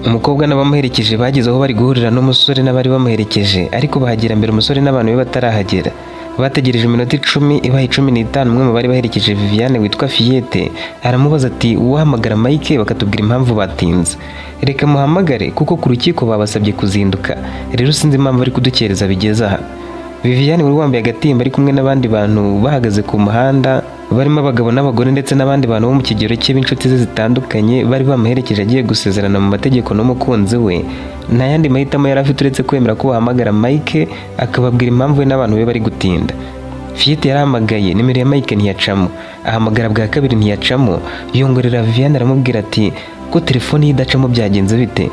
Umukobwa n'abamuherekeje bageze aho bari guhurira n'umusore n'abari bamuherekeje, ariko bahagera mbere umusore n'abantu be batarahagera. Bategereje iminota 10 ibaye 15. Umwe mu bari baherekeje Viviane witwa Fillette aramubaza ati uhamagara Mike bakatubwira impamvu batinze. Reka muhamagare kuko ku rukiko babasabye kuzinduka, rero sinzi impamvu ari kudukereza bigeze aha. Viviane wari wambaye agatimba ari kumwe n'abandi bantu bahagaze ku muhanda, barimo abagabo n'abagore ndetse n'abandi bantu bo mu kigero cye b'inshuti ze zitandukanye bari bamuherekeje agiye gusezerana mu mategeko n'umukunzi we. Nta yandi mahitamo yari afite uretse kwemera ko bahamagara Mike akababwira impamvu we n'abantu be bari gutinda. Fillette yarahamagaye, nimero ya Mike ntiyacamo, ahamagara bwa kabiri ntiyacamo, yongorera Viviane aramubwira ati ko telefone ye idacamo byagenze bite?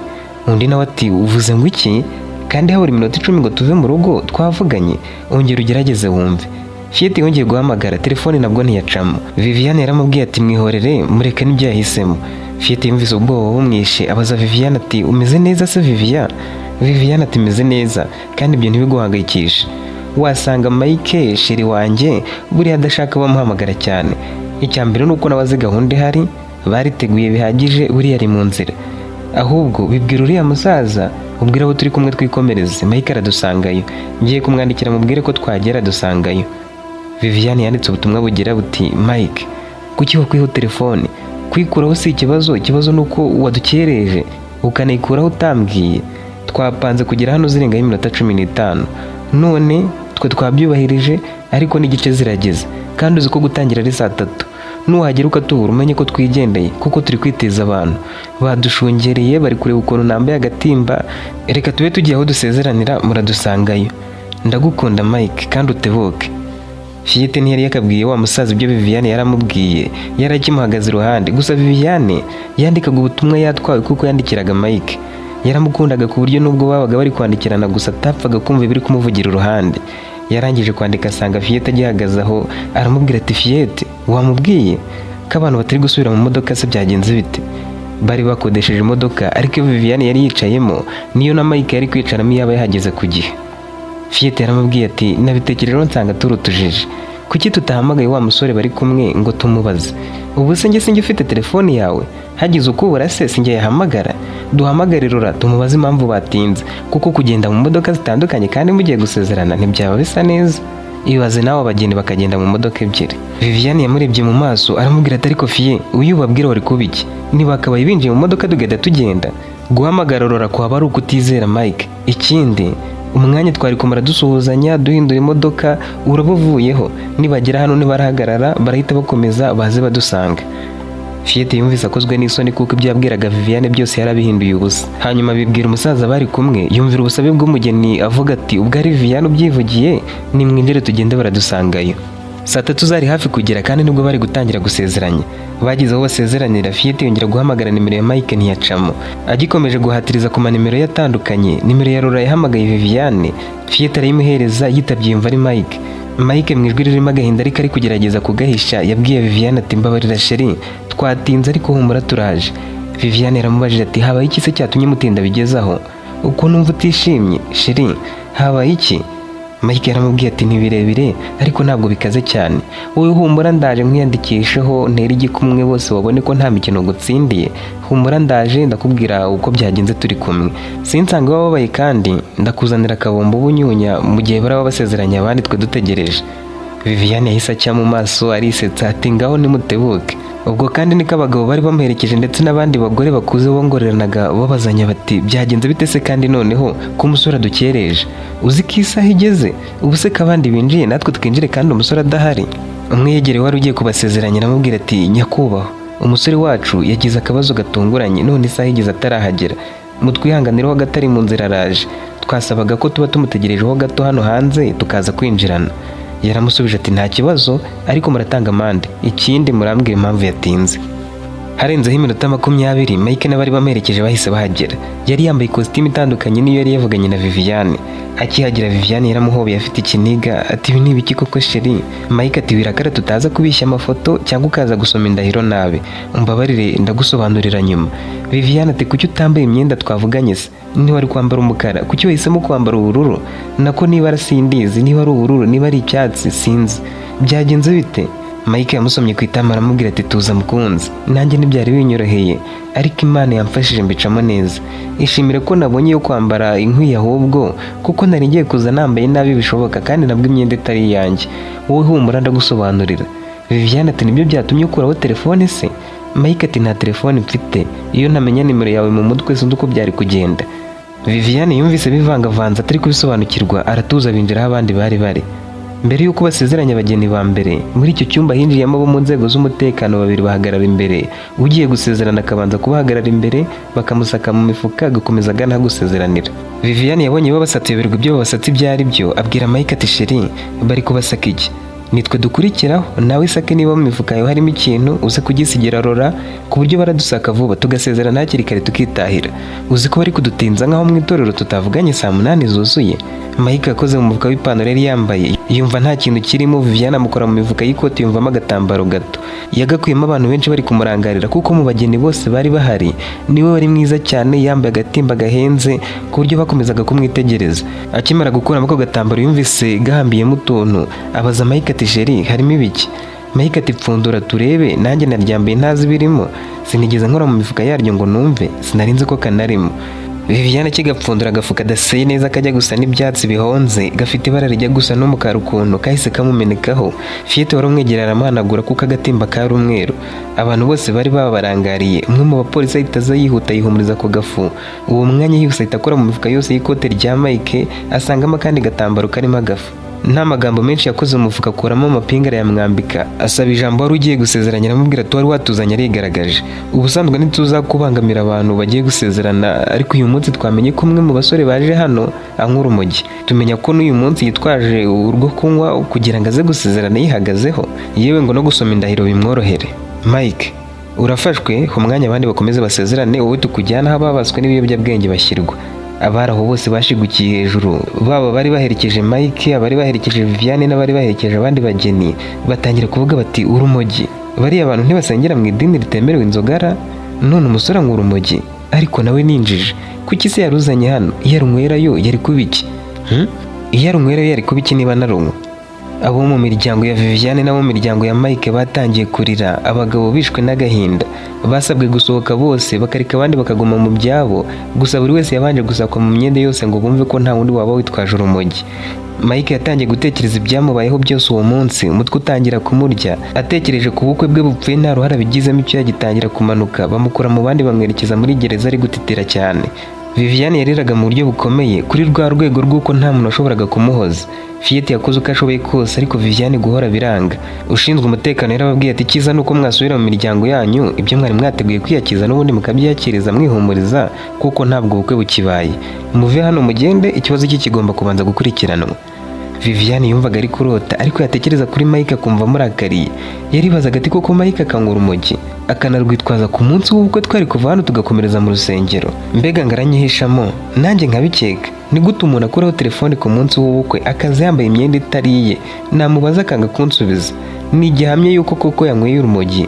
Undi nawe ati uvuze ngo iki? Kandi habura iminota 10 ngo tuve mu rugo twavuganye, ongera ugerageze wumve. Fillette yongeye guhamagara, telefone nabwo ntiyacamo. Viviane yaramubwiye ati mwihorere mureke n'ibyo yahisemo. Fillette yumvise ubwoba bumwishe, abaza Viviane ati umeze neza se Viviane? Viviane ati meze neza kandi ibyo ntibiguhangayikisha. Wasanga Mike sheri wanjye buriya adashaka bamuhamagara cyane. Icyambere nuko nabaze gahunda ihari, bariteguye bihagije, buriya ari mu nzira. Ahubwo bibwira uriya musaza ubwira abo turi kumwe twikomereze, Mike aradusangayo. Ngiye kumwandikira mubwire ko twagera dusangayo. Viviane yanditse ubutumwa bugira buti Mike kuki wakwiho telefone? Kwikuraho si ikibazo nuko wadukereje ukanayikuraho utambwiye. Twapanze kugera hano zirengaho iminota 15, none twe twabyubahirije ariko n'igice zirageze, kandi uzi ko gutangira ari saa 3. Nuhagera ukatubura umenye ko twigendeye kuko turi kwiteza abantu badushungereye, bari kureba ukuntu nambaye agatimba. Reka tube tugiye aho dusezeranira muradusangayo. Ndagukunda Mike kandi utebuke. Fillette ntiyari yakabwiye wa musaza ibyo Viviane yaramubwiye, yarakimuhagaze iruhande. Gusa Viviane yandikaga ubutumwa yatwawe kuko yandikiraga Mike. Yaramukundaga ku buryo nubwo babaga bari kwandikirana gusa atapfaga kumva ibiri kumuvugira iruhande. Yarangije kwandika asanga Fillette agihagaze aho, aramubwira ati Fillette wamubwiye ko abantu batari gusubira mu modoka se byagenze bite? Bari bakodesheje imodoka ariko Viviane yari yicayemo niyo na Mike yari kwicaramo yaba yahageze ku gihe. Fillette yaramubwiye ati nabitekerejeho nsanga turutujije, kuki tutahamagaye wa musore bari kumwe ngo tumubaze? Ubu se njye sinjye ufite telefone yawe, hagize ukubura se sinjye yahamagara? Duhamagare Rora tumubaze impamvu batinze, kuko kugenda mu modoka zitandukanye kandi mugiye gusezerana ntibyaba bisa neza. Ibaze nawe abageni bakagenda mu modoka ebyiri. Viviane yamurebye mu maso aramubwira ati ariko Fille uyu babwira wari kubiki? Niba akabaye binjiye mu modoka tugenda tugenda. Guhamagara Rora kwaba ari ukutizera Mike. Ikindi umwanya twari kumara dusuhuzanya duhindura imodoka urabuvuyeho, nibagera hano nibarahagarara barahita bakomeza baze badusanga. Fillette yumvise akozwe n'isoni kuko ibyo yabwiraga Viviane byose yarabihinduye ubusa. Hanyuma bibwira umusaza bari kumwe, yumvira ubusabe bw'umugeni avuga ati ubwo ari Viviane ubyivugiye nimwinjire tugende baradusangayo. Saa 3 zari hafi kugera kandi nibwo bari gutangira gusezeranya. Bagize aho basezeranira, Fillette yongera guhamagara nimero ya Mike ntiyacamo. Agikomeje guhatiriza ku manimero yatandukanye, nimero ya Rora yahamagaye Viviane. Fillette arayimuhereza yitabye yumva ari Mike. Mike mu ijwi ririmo agahinda ariko ari kugerageza kugahisha yabwiye Viviane ati mbabarira sheri twatinze ariko humura turaje. Viviane yaramubajije ati habaye iki se cyatumye mutinda bigezaho? Uko numva utishimye sheri, habaye iki? Mike yaramubwiye ati ntibirebire ariko ntabwo bikaze cyane, wowe humura ndaje mwiyandikisheho ntera igikumwe bose babone ko nta mikino gutsindiye. Humura ndaje ndakubwira uko byagenze turi kumwe, sinsanga bababaye kandi ndakuzanira akabombo bunyunya mu gihe baraba basezeranya abandi twe dutegereje. Viviane yahise acya mu maso arisetsa ati ngaho nimutebuke. Ubwo kandi niko abagabo bari bamuherekeje ndetse n'abandi bagore bakuze bongoreranaga babazanya bati byagenze bite se kandi noneho ko umusore adukereje? Uzi ko isaha igeze? Ubu se kabandi binjiye natwe twinjire kandi umusore adahari? Umwe yegereye wari ugiye kubasezeranya aramubwira ati nyakubahwa umusore wacu yagize akabazo gatunguranye none isaha igeze atarahagera, mutwihanganireho gatari mu nzira araje, twasabaga ko tuba tumutegerejeho gato hano hanze tukaza kwinjirana. Yaramusubije ati nta kibazo ariko muratanga amande, ikindi murambwira impamvu yatinze. Harenzeho iminota 20 Mike n'abari bamerekeje bahise bahagera. Yari yambaye ikositimu itandukanye niyo yari yavuganye na Viviane. Akihagera Viviane yaramuhobeye afite ikiniga ati ibi ni ibiki koko sheri? Mike ati birakara tutaza kubishya amafoto cyangwa ukaza gusoma indahiro nabe, umbabarire ndagusobanurira nyuma. Viviane ati kuki utambaye imyenda twavuganye se? Niba wari kwambara umukara kuki wahisemo kwambara ubururu? Nako niba arasindizi niba ari ubururu niba ari icyatsi sinzi. Byagenze bite? Mike yamusomye ku itama aramubwira ati tuza mukunzi, nanjye ntibyari binyoroheye ariko Imana yamfashije mbicamo neza. Ishimire ko nabonye yo kwambara inkwi ahubwo kuko nari ngiye kuza nambaye nabi bishoboka kandi nabwo imyenda itari iyanjye. Wowe humura ndagusobanurira. Viviane ati nibyo byatumye ukuraho telefone se? Mike ati nta telefone mfite, iyo ntamenya nimero yawe mu mutwe sinzi uko byari kugenda. Viviane yumvise bivangavanze atari kubisobanukirwa aratuza binjira aho abandi bari bari. Mbere y'uko basezeranya abageni ba mbere, muri icyo cyumba hinjiyemo abo mu nzego z'umutekano babiri bahagarara imbere. Ugiye gusezerana akabanza kubahagarara imbere bakamusaka mu mifuka agakomeza agana gusezeranira. Viviane yabonye babasatiye ibirwa ibyo babasatsi ibyo ari byo, abwira Mike ati sheri bari kubasaka iki? Nitwe dukurikiraho, nawe isake niba mu mifuka yawe harimo ikintu uze kugisigira Rora ku buryo baradusaka vuba tugasezerana hakiri kare tukitahira. Uzi ko bari kudutinza nk'aho mu itorero tutavuganye saa 8 zuzuye. Mike yakoze mu mufuka w'ipantaro yari yambaye yumva nta kintu kirimo. Viviane amukora mu mifuka y'ikoti yumvamo agatambaro gato. Yagakuyemo abantu benshi bari kumurangarira kuko mu bageni bose bari bahari niwe wari mwiza cyane, yambaye agatimba gahenze ku buryo bakomezaga kumwitegereza. Akimara gukuramo ako gatambaro yumvise gahambiyemo utuntu, abaza Mike ati sheri harimo ibiki? Mike ati pfundura turebe, nanjye naryambaye ntazi birimo, sinigeze nkora mu mifuka yaryo ngo numve, sinarinze ko kanarimo. Viviane kigapfundura agafuka daseye neza kajya gusa n'ibyatsi bihonze gafite ibara rijya gusa n'umukara ukuntu kahise kamumenekaho. Fiete wari umwegera aramuhanagura kuko agatimba kari umweru. Abantu bose bari babarangariye. Umwe mu bapolisi ahita aza yihuta yihumuriza ku gafu. Uwo mwanya yihuse ahita akora mu mifuka yose y'ikote rya Mike asangamo akandi gatambaro karimo agafu. Nta magambo menshi yakoze umufuka akuramo amapinga arayamwambika, asaba ijambo wari ugiye gusezeranya aramubwira ati wari watuzanye arigaragaje. Ubusanzwe ntituza kubangamira abantu bagiye gusezerana ariko uyu munsi twamenye ko umwe mu basore baje hano anywa urumogi. Tumenya ko n'uyu munsi yitwaje urwo kunywa kugira ngo aze gusezerana yihagazeho, yewe ngo no gusoma indahiro bimworohere. Mike urafashwe umwanya abandi bakomeze basezerane, wowe tukujyana aho babaswe n'ibiyobyabwenge bashyirwa. Abari aho bose bashigukiye hejuru, baba bari baherekeje Mike, abari baherekeje Viviane n'abari baherekeje abandi bageni batangira kuvuga bati urumogi, bariya abantu ntibasengera mu idini ritemerewe inzogara, none umusore anywa urumogi ariko nawe ninjije. Kuki se yaruzanye hano? Iyo arunywerayo yari kuba iki? Iyo arunywerayo yari kuba iki niba narunywa? Abo mu miryango ya Viviane n'abo mu miryango ya Mike batangiye kurira, abagabo bishwe n'agahinda. Basabwe gusohoka bose bakareka abandi bakaguma mu byabo, gusa buri wese yabanje gusakwa mu myenda yose ngo bumve ko nta wundi waba witwaje urumogi. Mike yatangiye gutekereza ibyamubayeho byose uwo munsi, umutwe utangira kumurya. Atekereje ku bukwe bwe bupfuye nta ruhara bigizemo, icyo yagitangira kumanuka, bamukura mu bandi bamwerekeza muri gereza ari gutitira cyane. Viviane yariraga mu buryo bukomeye kuri rwa rwego rw'uko nta muntu washoboraga kumuhoza. Fiete yakoze uko ashoboye kose ariko Viviane guhora biranga. Ushinzwe umutekano yarababwiye ati cyiza nuko mwasubira mu miryango yanyu, ibyo mwari mwateguye kwiyakiza n'ubundi mukabyakiriza mwihumuriza kuko ntabwo ubukwe bukibaye. Muve hano mugende, ikibazo cye kigomba kubanza gukurikiranwa. Viviane yumvaga ari kurota ariko yatekereza kuri Mike akumva murakariye. Yaribazaga ati koko Mike akanywa urumogi akanarwitwaza ku munsi w'ubukwe twari kuva hano tugakomereza mu rusengero, mbega ngaranyihishamo nanjye nkabikeka. Ni gute umuntu akuraho telefone ku munsi w'ubukwe akaza yambaye imyenda itariye? Namubaza akanga kunsubiza. Ni igihamya yuko koko yanyweye urumogi,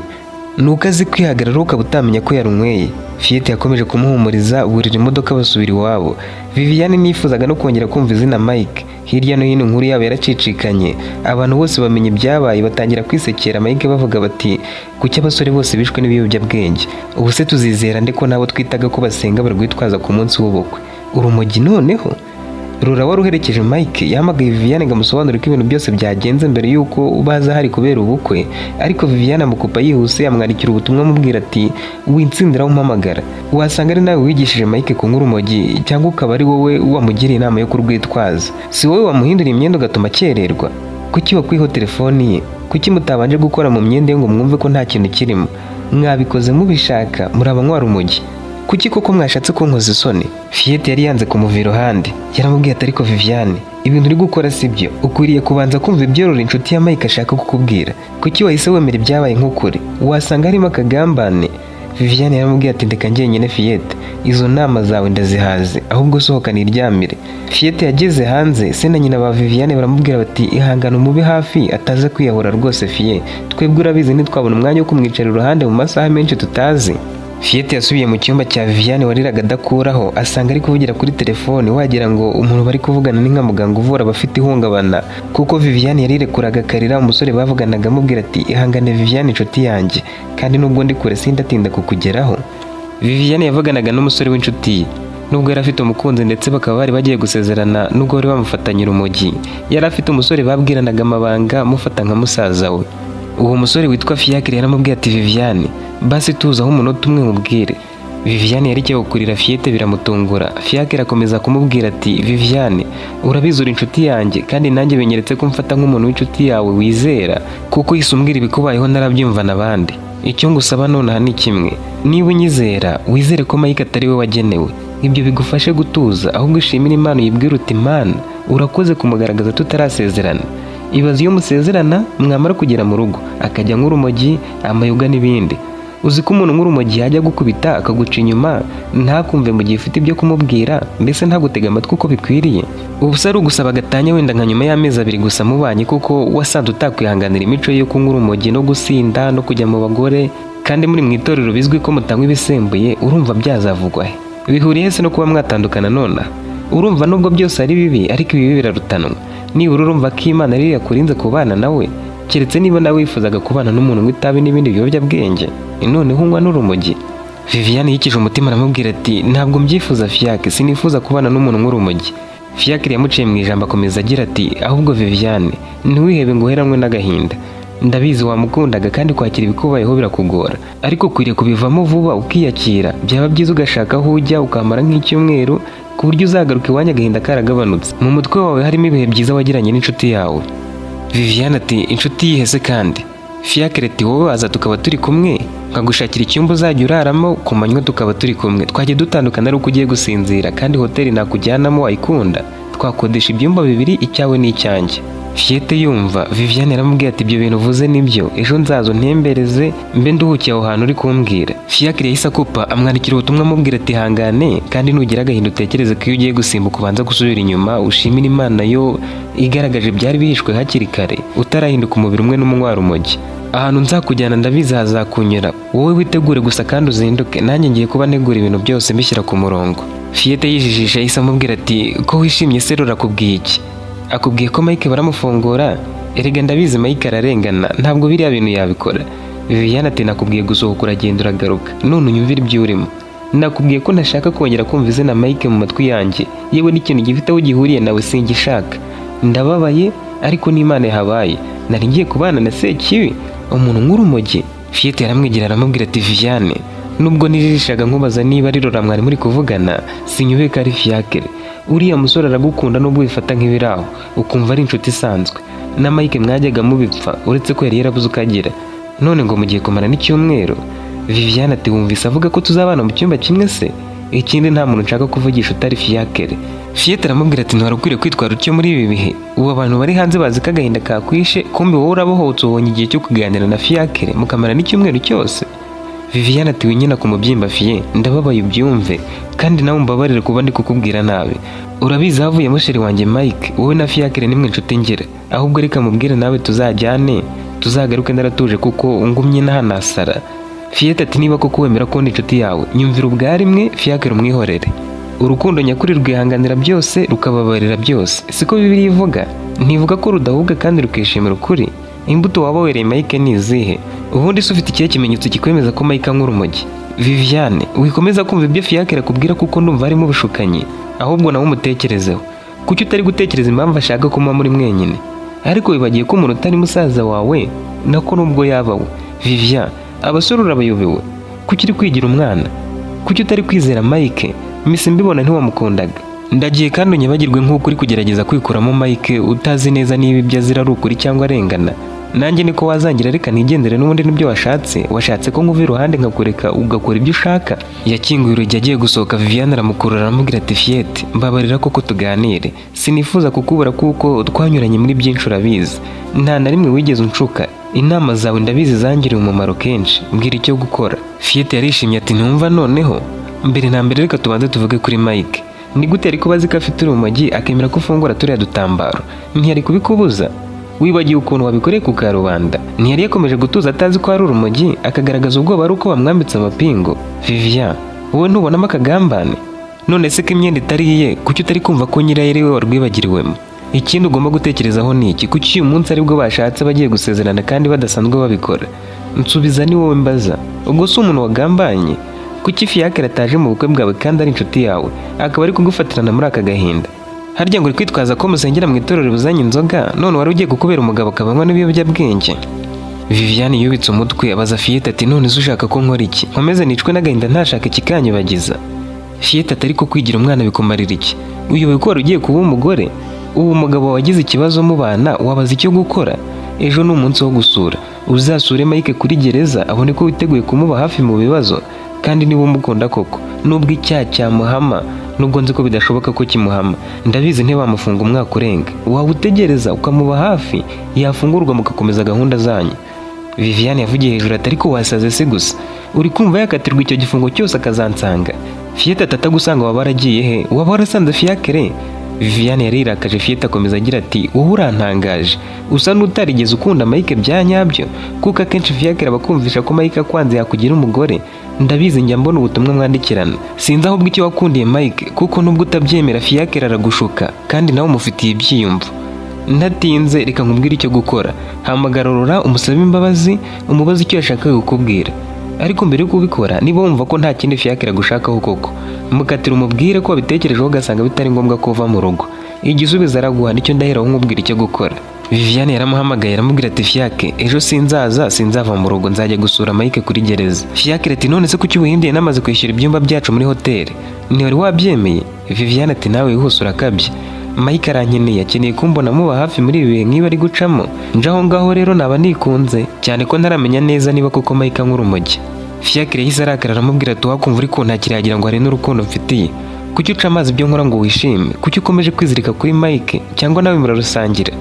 nuko azi kwihagarara ukaba utamenya ko yarunyweye. Fiete yakomeje kumuhumuriza, burira imodoka basubira iwabo. Viviane nifuzaga no kongera kumva izina Mike. Hirya no hino inkuru yabo yaracicikanye, abantu bose bamenye ibyabaye batangira kwisekera Mike bavuga bati kuki abasore bose bishwe n'ibiyobyabwenge? Ubu se tuzizera nde ko nabo twitaga ko basenga barwitwaza ku munsi w'ubukwe? Urumogi noneho? Rora wari uherekeje Mike yahamagaye Viviane ngo amusobanurire ko ibintu byose byagenze mbere y'uko baza hari kubera ubukwe, ariko Viviane amukupa yihuse amwandikira ubutumwa amubwira ati wintsindira umpamagara, wasanga ari nawe wigishije Mike kunywa urumogi cyangwa ukaba ari wowe wamugiriye inama yo kurwitwaza. Si wowe wamuhindura imyenda ugatuma akererwa? Kuki wakwiho telefoni ye? Kuki mutabanje gukora mu myenda ye ngo mwumve ko nta kintu kirimo? Mwabikoze mubishaka, murabanywa urumogi. Kuki koko mwashatse kunkoza isoni? Fiete yari yanze kumuva iruhande. Yaramubwiye ati ariko Viviane, ibintu uri gukora sibyo, ukwiriye kubanza kumva ibyo Rora inshuti ya Mike ashaka kukubwira. Kuki wahise wemera ibyabaye nk'ukuri? Wasanga harimo akagambane. Viviane yaramubwiye ati ndeka njyenyine Fiete, izo nama zawe ndazihaze, ahubwo sohoka niryamire. Fiete yageze hanze, se na nyina ba Viviane baramubwira bati ihangane umube hafi ataza kwiyahura rwose Fie, twebwe urabizi ntitwabona umwanya wo kumwicara iruhande mu masaha menshi tutazi. Fiyete yasubiye mu cyumba cya Viviane wariraga adakuraho, asanga ari kuvugira kuri telefone wagira ngo umuntu bari kuvugana ni nka muganga uvura abafite ihungabana, kuko Viviane yarirekuraga akarira. Umusore bavuganaga amubwira ati ihangane Viviane inshuti yanjye, kandi nubwo ndi kure sindatinda kukugeraho. Viviane yavuganaga n'umusore w'inshuti ye, nubwo yari afite umukunzi ndetse bakaba bari bagiye gusezerana, nubwo bari bamufatanye urumogi, yari afite umusore babwiranaga amabanga mufata nka musaza we. Uwo musore witwa Fiacre yaramubwiye ati Viviane basi tuzaho umunota umwe mubwire. Viviane yari cyo kurira Fiyete biramutungura. Fiacre akomeza kumubwira ati Viviane urabizi uri inshuti yanjye, kandi nanjye benyeretse ko mfata nk'umuntu w'inshuti yawe wizera, kuko yisumbwira ibikubayeho narabyumva nabandi. Icyo ngusaba nonaha ni kimwe, niba unyizera wizere ko Mike atari we wagenewe. Ibyo bigufashe gutuza, ahubwo ushimira Imana uyibwira uti Mana urakoze kumugaragaza tutarasezerana. Ibaze iyo musezerana mwamara kugera mu rugo akajya nk'urumogi, amayoga n'ibindi. Uzi ko umuntu nk'urumogi yajya gukubita akaguca inyuma ntakumve mu gihe ufite ibyo kumubwira, mbese ntagutega amatwi uko bikwiriye. Ubu se ari ugusaba agatanya wenda nka nyuma y'amezi 2 gusa mubanye, kuko wasanze utakwihanganira imico yo kunywa urumogi no gusinda no kujya mu bagore, kandi muri mu itorero bizwi ko mutanywa ibisembuye. Urumva byazavugwa he? Bihuriye se no kuba mwatandukana nona? Urumva nubwo byose ari bibi, ariko ibi birarutanwa. Nibura urumva ko Imana ari yakurinze kubana nawe, keretse niba nawe wifuzaga kubana n'umuntu w'itabi n'ibindi biyobyabwenge, noneho unywa n'urumogi. Viviane yikije umutima aramubwira ati ntabwo mbyifuza Fiacre, sinifuza kubana n'umuntu nk'urumogi. Fiacre yamuciye mu ijambo akomeza agira ati ahubwo Viviane ntiwihebe ngo uheranwe n'agahinda. Ndabizi wamukundaga kandi kwakira ibikubayeho birakugora, ariko ukwiriye kubivamo vuba ukiyakira. Byaba byiza ugashaka aho ujya ukamara nk'icyumweru, ku buryo uzagaruka iwanyu agahinda karagabanutse, mu mutwe wawe harimo ibihe byiza wagiranye n'inshuti yawe. Viviane ati inshuti yihese kandi? Fiacre ati wowe waza tukaba turi kumwe, nkagushakira icyumba uzajya uraramo, ku manywa tukaba turi kumwe. Twajya dutandukana ari uko ugiye gusinzira, kandi hoteli nakujyanamo wayikunda, twakodesha ibyumba 2, icyawe n'icyanjye. Fiyete yumva Viviane yaramubwiye ati ibyo bintu uvuze nibyo, ejo nzazo ntembereze mbe nduhukiye aho hantu uri kumbwira. Fiacre yahise akupa amwandikira ubutumwa amubwira ati hangane, kandi nugira agahinda utekereze ko iyo ugiye gusimbuka ubanza gusubira inyuma, ushimira Imana yo igaragaje byari bihishwe hakiri kare, utarahinduka umubiri umwe n'umunywa rumogi. Ahantu nzakujyana ndabizi hazakunyura, wowe witegure gusa kandi uzinduke, nanjye ngiye kuba negura ibintu byose mbishyira ku murongo. Fiyete yijijisha yahise amubwira ati ko wishimye se rurakubwiye iki? Akubwiye ko Mike baramufungura? Erega ndabizi Mike ararengana, ntabwo biriya bintu yabikora. Viviane ati nakubwiye gusohoka uragenda uragaruka, none unyumvira ibyo urimo. Nakubwiye ko ntashaka kongera kumva izina Mike mu matwi yanjye, yewe n'ikintu gifite aho gihuriye nawe singishaka. Ndababaye, ariko n'Imana yahabaye, nari ngiye kubana na Sekibi, umuntu nk'urumogi. Fiyete yaramwegera aramubwira ati Viviane nubwo nijirishaga nkubaza niba ari Rora mwari muri kuvugana, sinyubeka ari Fiacre. Uriya musore aragukunda nubwo wifata nk'ibiraho, ukumva ari inshuti isanzwe. Na Mike mwajyaga mubipfa, uretse ko yari yarabuze ukagira, none ngo mugiye kumara n'icyumweru. Viviane ati wumvise avuga ko tuzabana mu cyumba kimwe se? Ikindi nta muntu nshaka kuvugisha utari Fiacre. Fiyete aramubwira ati ntiwari ukwiriye kwitwara utyo muri ibi bihe, ubu abantu bari hanze bazi ko agahinda kakwishe, kumbe wowe urabohotse ubonye igihe cyo kuganira na Fiacre mukamara n'icyumweru cyose. Viviane ati winyina ku mubyimba Fiye, ndababaye ubyumve, kandi nawe umbabarire kuba ndi kukubwira nabi. Urabizi havuyemo sheri wanjye Mike, wowe na Fiacre nimwe inshuti ngira, ahubwo reka mubwire nawe tuzajyane, tuzagaruke naratuje kuko ungumye nahanasara. Fiyete ati niba koko wemera ko ndi inshuti yawe, nyumvira ubwarimwe Fiacre umwihorere. Urukundo nyakuri rwihanganira byose rukababarira byose, siko Bibiliya ivuga? Ntivuga ko rudahubwa kandi rukishimira ukuri? Imbuto waba wereye Mike ni izihe? Ubundi se ufite ikihe kimenyetso kikwemeza ko Mike anywa urumogi? Viviane wikomeza kumva ibyo Fiacre akubwira, kuko ndumva harimo ubushukanyi, ahubwo nawe umutekerezeho. Kuki utari gutekereza impamvu ashaka ko muba muri mwenyine? Ariko wibagiye ko umuntu utari musaza wawe nako nubwo yaba we. Viviane abasore urabayobewe, kuki uri kwigira umwana? Kuki utari kwizera Mike? Mise mbibona ntiwamukundaga. Ndagiye kandi unyibagirwe nk'uko uri kugerageza kwikuramo Mike utazi neza niba ibyo azira ari ukuri cyangwa arengana. Nanjye niko wazangira, reka nigendere n'ubundi nibyo washatse ko nkuva iruhande nkakureka ugakora ibyo ushaka. Yakinguye urugi agiye gusohoka, Viviane aramukurura aramubwira ati Fiyete mbabarira koko tuganire, sinifuza kukubura kuko twanyuranye muri byinshi urabizi, nta na rimwe wigeze unshuka, inama zawe ndabizi zangiriye umumaro kenshi, mbwira icyo gukora. Fiyete yarishimye ati ntumva noneho, mbere na mbere reka tubanze tuvuge kuri Mike. Ni gute ariko bazi ko afite urumogi akemera ko ufungura turiya dutambaro? Ntiyari kubikubuza? wibagiwe ukuntu wabikoreye ku karubanda. Ntiyari yakomeje gutuza atazi ko ari urumogi, akagaragaza ubwoba ari uko bamwambitse amapingu. Vivian, wowe ntubonamo akagambane? None se ko imyenda itari iye, kuki utari kumva ko nyirayo ari we warwibagiriwemo? Ikindi ugomba gutekerezaho ni iki, kuki uyu munsi aribwo bashatse bagiye gusezerana kandi badasanzwe babikora? Nsubiza ni wowe mbaza, ubwo si umuntu wagambanye? Kuki Fiacre ataje mu bukwe bwawe kandi ari inshuti yawe, akaba ari kugufatirana muri aka gahinda? Harya ngo uri kwitwaza ko musengera mu itorero ribuzanye inzoga, none wari ugiye gukubera umugabo akabanywa n'ibiyobyabwenge? Viviane yubitse umutwe abaza Fiete ati none se ushaka ko nkora iki? Nkomeze nicwe n'agahinda ntashaka ikikanyibagiza? Fiete ati ariko kwigira umwana bikumarira iki? Uyobewe ko wari ugiye kuba umugore? Ubu umugabo wagize ikibazo mu bana wabaza icyo gukora? Ejo ni umunsi wo gusura, uzasure Mike kuri gereza abone ko witeguye kumuba hafi mu bibazo, kandi niba umukunda koko, nubwo icyaha cyamuhama, nubwo nzi ko bidashoboka ko kimuhama, ndabizi ntibamufunga umwaka urenga, waba utegereza ukamuba hafi, yafungurwa mugakomeza gahunda zanyu. Viviane yavugiye hejuru ati ariko wasaze se gusa, uri kumva yakatirwa icyo gifungo cyose akazansanga? Fiete atagusanga waba waragiye he? Waba warasanze Fiacre? Viviane yarirakaje. Fiete akomeza agira ati wowe urantangaje, usa n'utarigeze ukunda Mike bya nyabyo, kuko akenshi Fiacre abakumvisha ko Mike akwanze yakugira umugore. Ndabizi njya mbona ubutumwa mwandikirana, sinzi ahubwo icyo wakundiye Mike, kuko nubwo utabyemera Fiacre aragushuka kandi nawe umufitiye ibyiyumvo. Ntatinze reka nkubwire icyo gukora, hamagara Laura umusabe imbabazi, umubaze icyo yashakaga kukubwira. Ariko mbere yo kubikora, niba wumva ko nta kindi Fiacre agushakaho koko, mukatira umubwire ko wabitekerejeho ugasanga bitari ngombwa ko uva mu rugo. Igisubizo araguha, nicyo ndaheraho nkubwira icyo gukora. Viviane yaramuhamagaye aramubwira ati Fiacre, ejo sinzava mu rugo, nzajya gusura Mike kuri gereza. Fiacre ati none se kuki ubuhindiye namaze kwishyura ibyumba byacu muri hoteli? Ntiwari wabyemeye? Viviane ati nawe wihuse urakabye. Mike arankeneye, akeneye kumbona muba hafi muri ibi bihe nk'ibi ari gucamo. Nje aho ngaho rero naba nikunze, cyane ko ntaramenya neza niba koko Mike anywa urumogi. Fiacre yahise arakara aramubwira ati wakumva uri kuntakira yagira ngo hari n'urukundo mfitiye. Kuki uca amazi ibyo nkora ngo wishime? Kuki ukomeje kwizirika kuri Mike, cyangwa nawe murarusangira?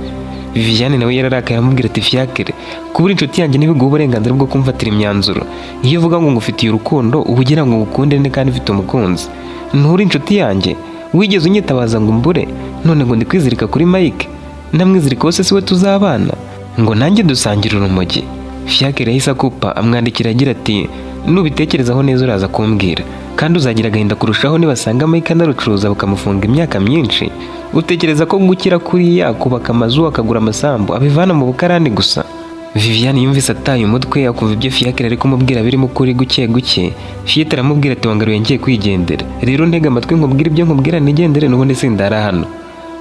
Viviane nawe yararakaye aramubwira ati Fiacre, kubura inshuti yanjye ntibiguha uburenganzira bwo kumfatira imyanzuro. Iyo uvuga ngo ngufitiye urukundo uba ugira ngo ngukunde ne kandi ufite umukunzi. Nturi inshuti yanjye, wigeze unyitabaza ngo mbure, none ngo ndi kwizirika kuri Mike? Namwizirika wose siwe tuzabana, ngo nanjye dusangira urumogi? Fiacre yahise akupa amwandikira agira ati nubitekerezaho neza uraza kumbwira, kandi uzagira agahinda kurushaho nibasanga Mike anarucuruza bakamufunga imyaka myinshi. Utekereza ko gukira kuriya, kubaka amazu akagura amasambu abivana mu bukarani gusa? Viviane yumvise ataye umutwe, akumva ibyo Fiacre ari kumubwira birimo ukuri guke guke. Fiete aramubwira ati wangaruye ngiye kwigendera, rero ntega amatwi nkubwira ibyo nkubwira nigendere, n'ubundi sindara hano.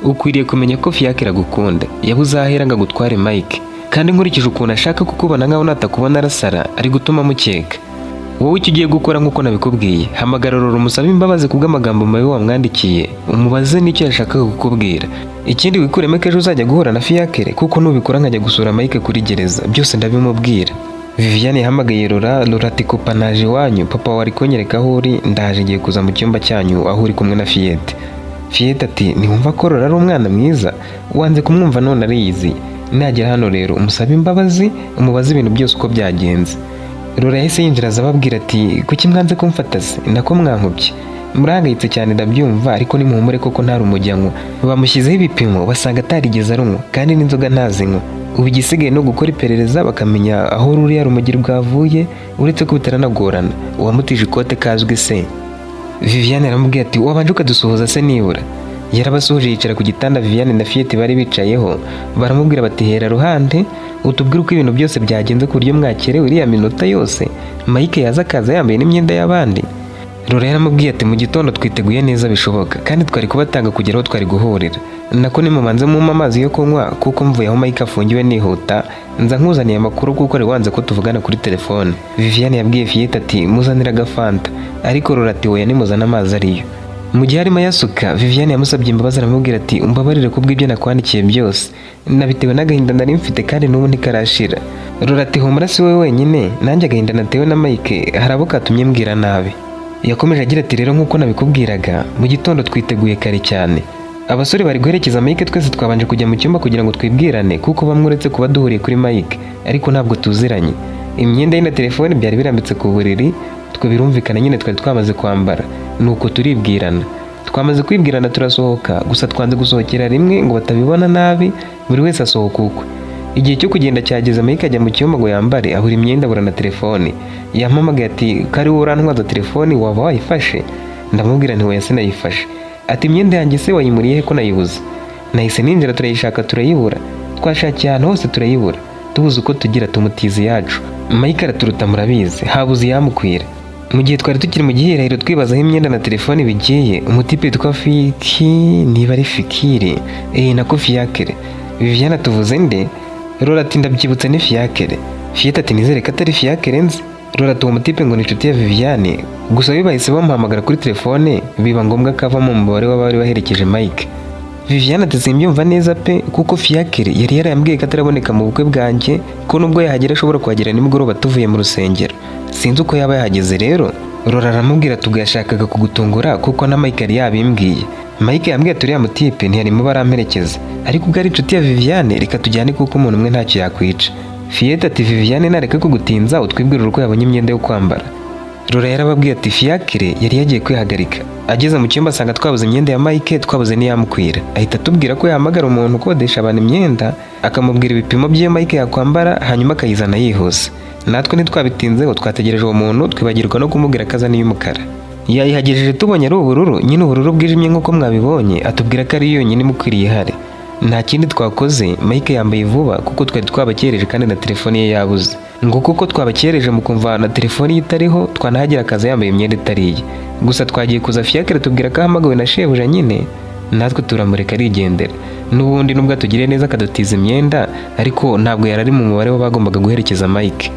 Ukwiriye kumenya ko Fiacre agukunda, yabuze ahera ngo agutware Mike, kandi nkurikije ukuntu ashaka kukubona nkaho natakubona arasara, ari gutuma mukeka. Wowe icyo ugiye gukora nk'uko nabikubwiye, hamagara Laura umusabe imbabazi kubw'amagambo mabi wamwandikiye, umubaze n'icyo yashakaga kukubwira. Ikindi wikuremo ko ejo uzajya guhura na Fiacre, kuko nubikora nkajya gusura Mike kuri gereza, byose ndabimubwira. Viviane yahamagaye Laura ati kopa naje iwanyu, papa wari kunyereka aho uri, ndaje ngiye kuza mu cyumba cyanyu aho uri kumwe na Fiete. Fiete ati ntiwumva ko Laura ari umwana mwiza? Wanze kumwumva none ariyizi. Nagera hano rero umusabe imbabazi, umubaze ibintu byose uko byagenze. Laura yahise yinjira azababwira ati kuki mwanze kumfata se, nako mwankubye? Murahangayitse cyane ndabyumva, ariko nimuhumure koko nta rumogi anywa. Bamushyizeho ibipimo basanga atarigeze arunywa, kandi n'inzoga ntazinywa. Ubu igisigaye no gukora iperereza bakamenya aho ruriya rumogi rwavuye, uretse ko bitaranagorana. Uwamutije ikote kazwi se? Viviane aramubwira ati wabanje ukadusuhuza se nibura? Yarabasuhuje yicara ku gitanda Viviane na Fiete bari bicayeho, baramubwira bati hera ruhande utubwire uko ibintu byose byagenze ku buryo mwakerewe iriya minota yose Mike yaza akaza yambaye n'imyenda y'abandi. Laura yaramubwiye ati mu gitondo twiteguye neza bishoboka, kandi twari kubatanga kugera aho twari guhurira. Nako nimubanze mumpa amazi yo kunywa, kuko mvuye aho Mike afungiwe nihuta, nza nkuzaniye amakuru kuko ari wanze ko tuvugana kuri telefone. Viviane yabwiye Fiete ati muzanira agafanta, ariko Laura ati oya nimuzana amazi ariyo. Mu gihe arimo yasuka, Viviane yamusabye imbabazi aramubwira ati umbabarire kubw'ibyo nakwandikiye byose, nabitewe n'agahinda nari mfite kandi n'ubu ntikarashira. Laura ati humura si wowe wenyine, nanjye agahinda natewe na Mike hari abo katumye mbwira nabi. Yakomeje agira ati rero nk'uko nabikubwiraga, mu gitondo twiteguye kare cyane. Abasore bari guherekeza Mike, twese twabanje kujya mu cyumba kugira ngo twibwirane, kuko bamwe uretse kuba duhuriye kuri Mike ariko ntabwo tuziranye. Imyenda ye na telefone byari birambitse ku buriri, twe birumvikana nyine twari twamaze kwambara, nuko turibwirana. Twamaze kwibwirana turasohoka, gusa twanze gusohokera rimwe ngo batabibona nabi, buri wese asohoka ukwe. Igihe cyo kugenda cyageze Mike ajya mu cyumba ngo yambare, abura imyenda abura na telefoni. Yampamagaye ati kari wowe urantwaza telefoni waba wayifashe? Ndamubwira nti oya sinayifashe. Ati imyenda yanjye se wayimuriye he ko nayibuze? Nahise ninjira turayishaka turayibura, twashakiye ahantu hose turayibura, tubuze uko tugira tumutizi yacu. Mike araturuta murabizi, habuze iyamukwira. Mu gihe twari tukiri mu gihirahiro twibazaho imyenda na telefoni bigiye, umutipe witwa niba ari Fikiri nako Fiacre. Viviane atuvuze nde? Rora ati ndabyibutse ni Fiacre. Fiete ati nizere ko atari Fiacre nzi. Rora ati uwo mutipe ngo ni inshuti ya Viviane, gusa bahise bamuhamagara kuri telefone biba ngombwa ko ava mu mubare w'abari baherekeje Mike. Viviane ati simbyumva neza pe, kuko Fiacre yari yarambwiye ko ataraboneka mu bukwe bwanjye, ko nubwo yahagera ashobora kuhagera nimugoroba tuvuye mu rusengero. Sinzi uko yaba yahageze rero. Rora aramubwira tugashakaga kugutungura kuko na Mike yari yabimbwiye. Mike yambwiye ati uriya mutipe ntiyarimo baramperekeza, ariko ubwo ari inshuti ya Viviane reka tujyane kuko umuntu umwe ntacyo yakwica. Fiete ati Viviane nareka kugutinza utwibwirira uko yabonye imyenda yo kwambara. Rora yarababwiye ati Fiacre yari yagiye kwihagarika, ageze mu cyumba asanga twabuze imyenda ya Mike, twabuze n'iyamukwira. Ahita atubwira ko yahamagara umuntu ukodesha abantu imyenda akamubwira ibipimo by'iyo Mike yakwambara hanyuma akayizana yihuse. Natwe ntitwabitinzeho, twategereje uwo muntu twibagirwa no kumubwira ko azana iy'umukara. Yayihagejeje tubonye ari ubururu, nyine ubururu bwijimye nk'uko mwabibonye, atubwira ko ari yonyine imukwiriye ihari. Nta kindi twakoze, Mike yambaye vuba kuko twari twabakereje kandi na telefoni ye yabuze. Ngo kuko twabakereje mu kumva na telefoni ye itariho, twanahagera akaza yambaye imyenda itariye. Gusa twagiye kuza Fiacre tubwira ko ahamagawe na shebuja nyine, natwe turamureka arigendera. N'ubundi nubwo atugiriye neza akadutiza imyenda, ariko ntabwo yari ari mu mubare w'abagombaga guherekeza Mike.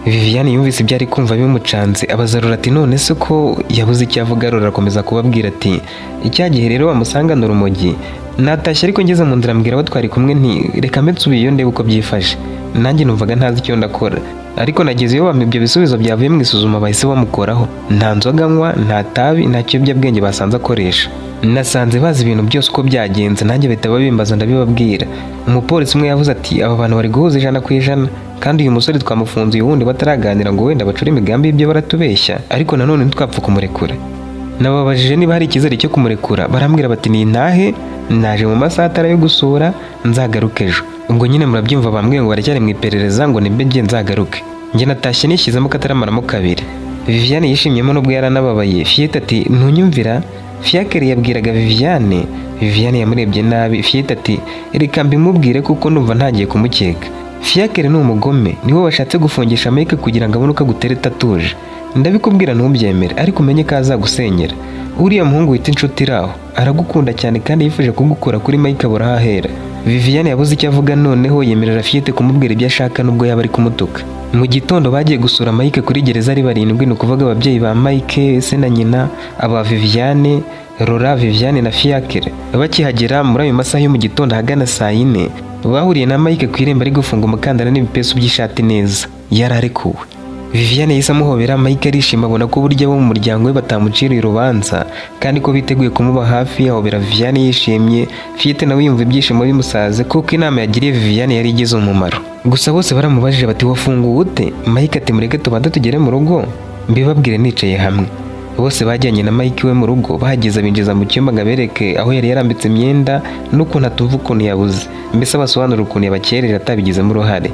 Viviane yumvise ibyo ari kumva bimucanze, abaza Rora ati none se ko yabuze icyo avuga. Rora akomeza kubabwira ati icyagihe rero bamusangana urumogi, natashye ariko ngeze mu nzira mbwira abo twari kumwe nti reka mbe nsubiyeyo ndebe uko byifashe. Nanjye numvaga ntazi icyo ndakora, ariko nagezeyo bampa ibyo bisubizo byavuye mu isuzuma bahise bamukoraho. Nta nzoga anywa, nta tabi, nta kiyobyabwenge basanze akoresha. Nasanze bazi ibintu byose uko byagenze, nanjye bahita babimbaza ndabibabwira. Umupolisi umwe yavuze ati aba bantu bari guhuza 100%, kandi uyu musore twamufunze uyu wundi bataraganira ngo wenda bacure imigambi y'ibyo baratubeshya, ariko nanone ntitwapfa kumurekura. Nababajije niba hari icyizere cyo kumurekura, barambwira bati ni ntahe, naje mu masaha atari yo gusura, nzagaruke ejo. Ubwo nyine murabyumva bambwiye ngo baracyari mu iperereza ngo nimbe ngiye nzagaruke. Njye natashye nishyizemo ko ataramaramo kabiri. Viviane yishimyemo nubwo yaranababaye. Fiete ati ntunyumvira? Fiacre yabwiraga Viviane. Viviane yamurebye nabi. Fiete ati reka mbimubwire kuko numva ntagiye kumukeka. Fiacre ni umugome, niwe washatse gufungisha Mike kugira ngo abone uko agutereta atuje. Ndabikubwira ntubyemere, ariko umenye ko azagusenyera. Uriya muhungu wita inshuti iraho aragukunda cyane kandi yifuje kugukura kuri Mike abura ahahera. Viviane yabuze icyo avuga, noneho yemerera Fiete kumubwira ibyo ashaka nubwo yaba ari kumutuka. Mu gitondo bagiye gusura Mike kuri gereza ari 7, ni ukuvuga ababyeyi ba Mike, se na nyina, aba Viviane, Rora, Viviane na Fiacre. Bakihagera muri ayo masaha yo mu gitondo hagana saa 4, bahuriye na Mike ku irembo ari gufunga umukandara n'ibipesu by'ishati neza. Yararekuwe. Viviane yise amuhobera, Mike arishima abona ko burya bo mu muryango we batamuciriye urubanza kandi ko biteguye kumuba hafi. Ahobera Viviane yishimye. Fiete nawe yumva ibyishimo bimusaze kuko inama yagiriye Viviane yari igize umumaro. Gusa bose baramubajije bati wafunguwe ute? Mike ati mureke tubanze tugere mu rugo mbibabwire nicaye hamwe. Bose bajyanye na Mike we mu rugo, bahageze binjiza mu cyumba ngo abereke aho yari yarambitse imyenda n'ukuntu atumva ukuntu yabuze, mbese abasobanura ukuntu yabakereje atabigizemo uruhare.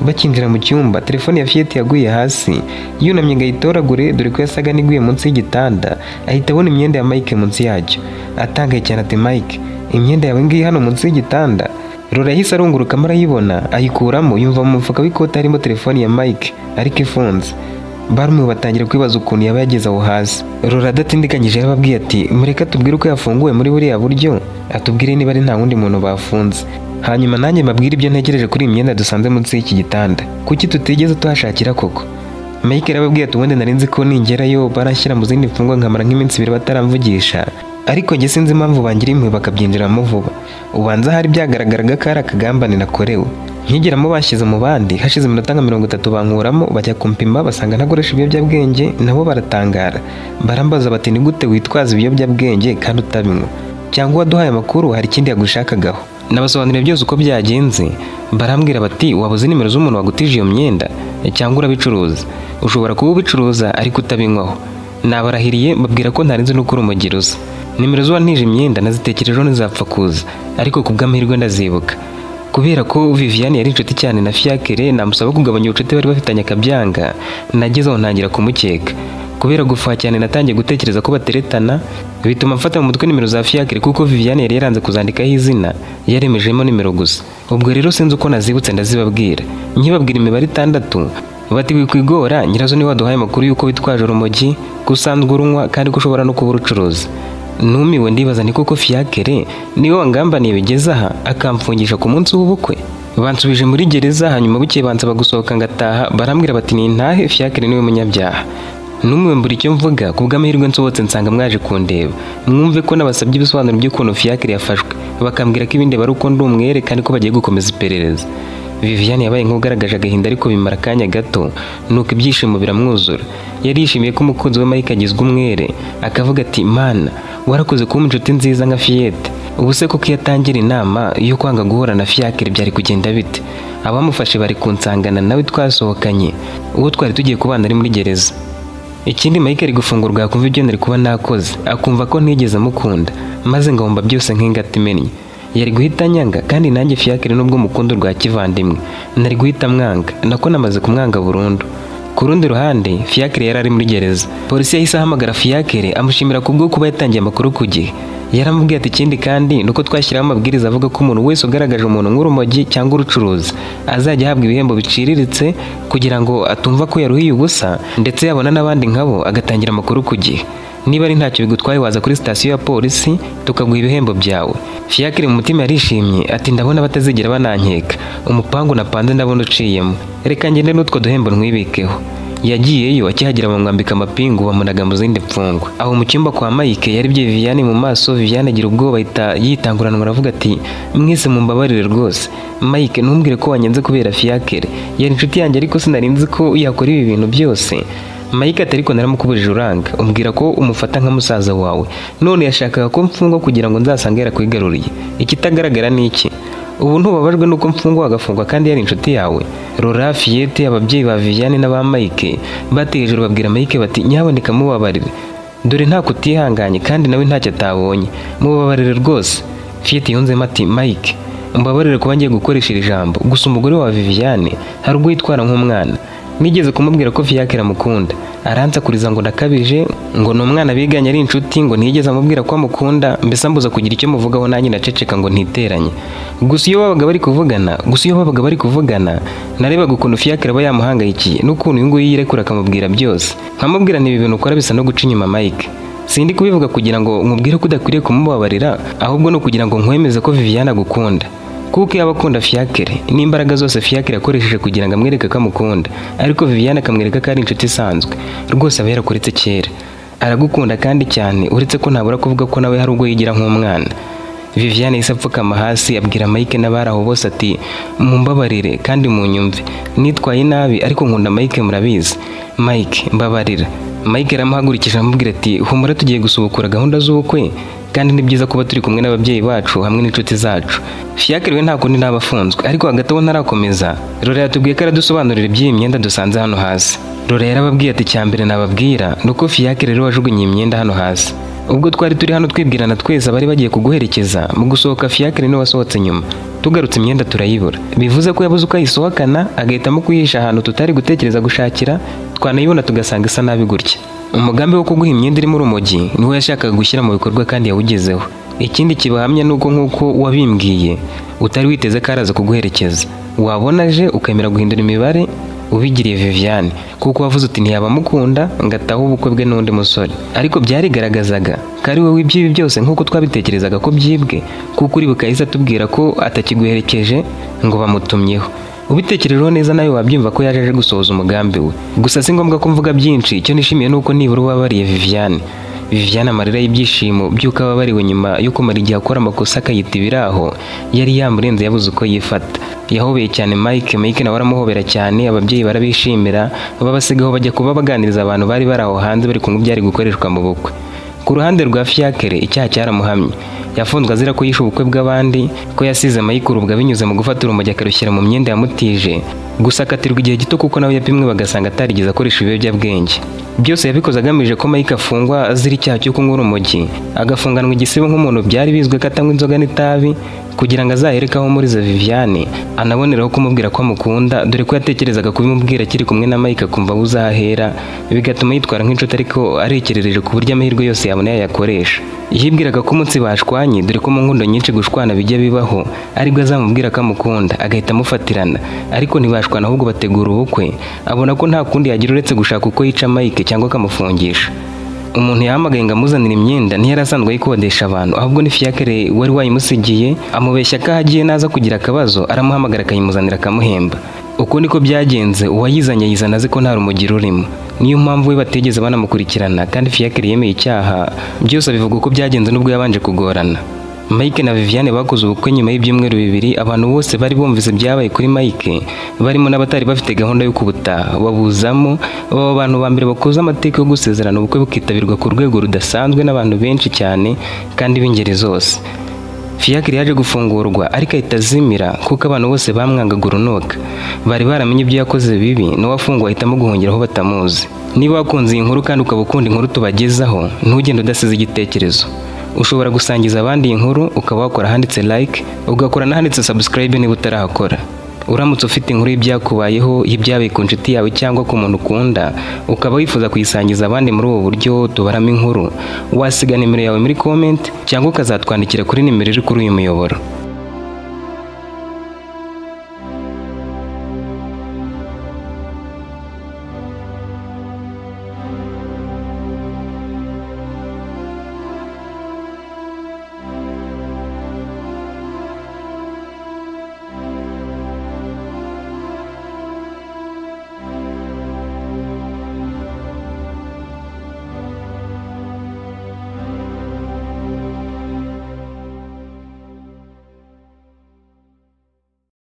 Bakinjira mu cyumba, telefone ya Fiete yaguye hasi. Yunamye ngo ayitoragure dore ko yasaga n'iguye munsi y'igitanda. Ahita abona imyenda ya Mike munsi yacyo. Atangaye cyane ati Mike, imyenda yawe ngiyi hano munsi y'igitanda? Rora yahise arunguruka arayibona, ayikuramo, yumva mu mufuka w'ikoti harimo telefone ya Mike ariko ifunze. Barumwe batangira kwibaza ukuntu yaba yageze aho hasi. Rora adatindikanyije yarababwiye ati mureka tubwire uko yafunguwe muri buriya buryo, atubwire niba ari nta wundi muntu bafunze, hanyuma nanjye mbabwire ibyo ntegereje kuri imyenda dusanze munsi y'iki gitanda. Kuki tutigeze tuhashakira koko? Mike yarababwiye ati ubundi nari nzi ko ningerayo baranshyira mu zindi mfungwa nkamara nk'iminsi 2 bataramvugisha, ariko njye sinzi impamvu bangira impuhwe bakabyinjiramo vuba. Ubanza hari byagaragaraga ko ari akagambane nakorewe. Nkigeramo bashyize mu bandi, hashize iminota nka 30 bankuramo, bajya kumpima basanga ntakoresha ibiyobyabwenge. Nabo baratangara, barambaza bati ni gute witwaza ibiyobyabwenge kandi utabinywa, cyangwa waduhaye amakuru hari ikindi yagushakagaho? Nabasobanurira byose uko byagenze. Barambwira bati wabuze nimero z'umuntu wagutije iyo myenda cyangwa urabicuruza? Ushobora kuba ubicuruza ariko utabinywaho. Nabarahiriye mbabwira ko ntarinze no kuri umugiruza. Nimero z'uwantije imyenda nazitekerejeho ntizapfa kuza, ariko kubw'amahirwe ndazibuka. kubera ko Viviane yari inshuti cyane na Fiacre, namusaba kugabanya ubucuti bari bafitanye akabyanga, nageze aho ntangira kumukeka. Kubera gufuha cyane natangiye gutekereza ko bateretana, bituma mfata mu mutwe nimero za Fiacre kuko Viviane yari yaranze kuzandikaho izina, yaremejemo nimero gusa. Ubwo rero sinzi uko nazibutse ndazibabwira. Nkibabwira imibare 6, bati wikwigora, nyirazo ni waduhaye amakuru yuko witwaje urumogi, kusanzwe urunywa kandi ko ushobora no kuba urucuruza. Numiwe ndibaza ni koko Fiacre niwe wangambaniye bigeze aha akamfungisha ku munsi w'ubukwe. Bansubije muri gereza, hanyuma bukeye bansaba gusohoka ngataha, barambwira bati ni ntahe Fiacre niwe munyabyaha. Numiwe mbura icyo mvuga, kubw'amahirwe nsohotse nsanga mwaje kundeba. Mwumve ko nabasabye ibisobanuro by'ukuntu Fiacre yafashwe, bakambwira ko ibindi bari uko ndi umwere kandi ko bagiye gukomeza iperereza. Viviane yabaye nk'ugaragaje agahinda ariko bimara akanya gato, nuko ibyishimo biramwuzura. Yarishimiye ko umukunzi we Mike agizwe umwere, akavuga ati mana warakoze kuba inshuti nziza nka Fiyete. Ubu se koko yatangira inama yo kwanga guhura na Fiacre byari kugenda bite? Abamufashe bari kunsangana nawe twasohokanye, uwo twari tugiye kubana ari muri gereza. Ikindi Mike ari gufungurwa akumva ibyo nari kuba nakoze, akumva ko ntigeze mukunda, maze ngomba byose nk'ingata imennye. Yari guhita nyanga kandi nanjye Fiacre nubwo mukundo rwa kivandimwe, nari guhita mwanga, nako namaze kumwanga burundu. Ku rundi ruhande Fiacre yari ari muri gereza. Polisi yahise ahamagara Fiacre amushimira kubwo kuba yatangiye amakuru ku gihe. Yaramubwiye ati ikindi kandi nuko twashyiraho amabwiriza avuga ko umuntu wese ugaragaje umuntu nk'urumogi cyangwa urucuruzi azajya ahabwa ibihembo biciriritse kugira ngo atumva ko yaruhiye ubusa, ndetse yabona n'abandi nkabo agatangira amakuru ku gihe. Niba ari ntacyo bigutwaye waza kuri sitasiyo ya polisi tukaguha ibihembo byawe. Fiacre mu mutima yarishimye ati ndabona batazigera banankeka, umupangu napanze ndabona uciyemo, reka ngende n'utwo duhembo ntwibikeho. Yagiyeyo akihagera bamwambika amapingu bamunaga mu zindi mfungwa. Aho mu cyumba kwa Mike yari bye Viviane mu maso, Viviane agira ubwoba yitanguranwa aravuga ati mwese mumbabarire rwose. Mike ntumbwire ko wanyenze kubera Fiacre, yari inshuti yanjye ariko sinarinzi ko yakora ibi bintu byose. Mike ati ariko naramukubujije uranga, umbwira ko umufata nka musaza wawe, none yashakaga ko mfungwa kugira ngo nzasange yarakwigaruriye. Ikitagaragara ni iki? Ubu ntubabajwe nuko mfungwa agafungwa kandi yari inshuti yawe? Laura, Fiyete, ababyeyi ba Viviane n'aba Mike bateye hejuru babwira Mike bati nyaboneka mubabarire, dore nta kutihanganye kandi nawe ntacyo atabonye, mubabarire rwose. Fiyete yunzemo ati Mike umbabarire kuba ngiye gukoresha iri jambo, gusa umugore wa Viviane hari ubwo yitwara nk'umwana. Nigeze kumubwira ko Fiacre amukunda, aransakuriza ngo ndakabije, ngo ni umwana biganye ari inshuti, ngo ntiyigeze amubwira ko amukunda, mbese ambuza kugira icyo muvugaho nanjye naceceka ngo ntiteranye. Gusa iyo babaga bari kuvugana narebaga ukuntu Fiacre aba yamuhangayikiye n'ukuntu uyu nguyu yirekura akamubwira byose, nkamubwira n'ibi bintu ukora bisa no guca inyuma Mike. Sindi kubivuga kugira ngo nkubwire ko udakwiriye kumubabarira, ahubwo no kugira ngo nkwemeze ko Viviane agukunda. Kuko yaba akunda Fiacre n'imbaraga zose Fiacre yakoresheje kugira ngo amwereke ko amukunda, ariko Viviane akamwereka ko ari inshuti isanzwe, rwose aba yarakuretse kera. Aragukunda kandi cyane, uretse ko ntabura kuvuga ko nawe hari ubwo yigira nk'umwana. Viviane yahise apfukama hasi abwira Mike n'abari aho bose ati mumbabarire kandi munyumve, nitwaye nabi ariko nkunda Mike murabizi. Mike mbabarira. Mike aramuhagurikije amubwira ati humura tugiye gusubukura gahunda z'ubukwe kandi ni byiza kuba turi kumwe n'ababyeyi bacu hamwe n'inshuti zacu. Fiacre we nta kundi n'abafunzwe, ariko hagati aho ntarakomeza Laura yatubwiye ko aradusobanurira iby'iyi myenda dusanze hano hasi. Laura yarababwiye ati cyambere nababwira nuko Fiacre rero wajugunye imyenda hano hasi. Ubwo twari turi hano twibwirana twese abari bagiye kuguherekeza, mu gusohoka Fiacre niwe wasohotse nyuma. Tugarutse imyenda turayibura, bivuze ko yabuze uko ayisohokana agahitamo kuyihisha ahantu tutari gutekereza gushakira, twanayibona tugasanga isa nabi gutya. Umugambi wo kuguha imyenda irimo urumogi niwo yashakaga gushyira mu bikorwa kandi yawugezeho. Ikindi kibahamya nuko nk'uko wabimbwiye utari witeze ko araza kuguherekeza, wabonaje ukemera guhindura imibare ubigiriye Viviane, kuko wavuze uti ntiyaba mukunda ngataho ubukwe bwe n'undi musore. Ariko byarigaragazaga ko ari wowe iby'ibi byose nk'uko twabitekerezaga ko byibwe, kuko uri bukahise atubwira ko atakiguherekeje ngo bamutumyeho. Ubitekerejeho neza nawe wabyumva ko yaje gusohoza umugambi we. Gusa si ngombwa ko mvuga byinshi, icyo nishimiye nuko nibura ubabariye Viviane. Viviane amarira y'ibyishimo by'uko ababariwe nyuma yo kumara igihe akora amakosa akayita ibiraho yari yamurenze yabuze uko yifata. Yahobeye cyane Mike nawe aramuhobera cyane, ababyeyi barabishimira babasigaho bajya kuba baganiriza abantu bari bari aho hanze bari kumwe byari gukoreshwa mu bukwe. Ku ruhande rwa Fiacre icyaha cyaramuhamye, yafunzwe azira ko yishe ubukwe bw'abandi, ko yasize Mike urubwa binyuze mu gufata urumogi akarushyira mu myenda yamutije, gusa akatirwa igihe gito kuko nawe yapimwe bagasanga atarigeze akoresha ibiyobyabwenge. Byose yabikoze agamije ko Mike afungwa azira icyaha cyo kunywa urumogi, agafunganwa igisibo nk'umuntu byari bizwi ko atanywa inzoga n'itabi, kugira ngo azahereke aho muri Viviane anaboneraho kumubwira ko amukunda, dore ko yatekerezaga kubimubwira akiri kumwe na Mike akumva buzahera, bigatuma yitwara nk'inshuti ariko arekerereje ku buryo amahirwe yose yabona yayakoresha. Yibwiraga ko umunsi bashwanye, dore ko mu nkundo nyinshi gushwana bijya bibaho, aribwo azamubwira ko amukunda agahita amufatirana, ariko ntibashwana ahubwo bategura ubukwe. Abona ko nta kundi yagira uretse gushaka uko yica Mike cyangwa akamufungisha. Umuntu yahamagaye ngo amuzanire imyenda ntiyari asanzwe ayikodesha abantu, ahubwo ni Fiacre wari wayimusigiye, amubeshya ko ahagiye naza kugira akabazo aramuhamagara akayimuzanira akamuhemba. Uko niko byagenze, uwayizanye yizana azi ko nta rumogi rurimo. Niyo mpamvu we bategeze banamukurikirana, kandi Fiacre yemeye icyaha. Byose bivuga uko byagenze nubwo yabanje kugorana. Mike na Viviane bakoze ubukwe nyuma y'ibyumweru bibiri. Abantu bose bari bumvise byabaye kuri Mike, barimo n'abatari bafite gahunda yo kubutaha babuzamo. Baba abantu ba mbere bakoze amateka yo gusezerana ubukwe bukitabirwa ku rwego rudasanzwe n'abantu benshi cyane kandi b'ingeri zose. Fiacre yaje gufungurwa ariko ahita azimira kuko abantu bose bamwangaga urunuka. Bari baramenye ibyo yakoze bibi, n'uwafunguwe ahitamo guhungira aho batamuzi. Niba wakunze iyi nkuru kandi ukaba ukunda inkuru tubagezaho, ntugende udasize igitekerezo. Ushobora gusangiza abandi iyi nkuru, ukaba wakora ahanditse like, ugakora n'ahanditse subscribe niba utarahakora. Uramutse ufite inkuru y'ibyakubayeho, y'ibyabaye ku nshuti yawe cyangwa ku muntu ukunda, ukaba wifuza kuyisangiza abandi muri ubu buryo tubaramo inkuru, wasiga nimero yawe muri comment cyangwa ukazatwandikira kuri nimero iri kuri uyu muyoboro.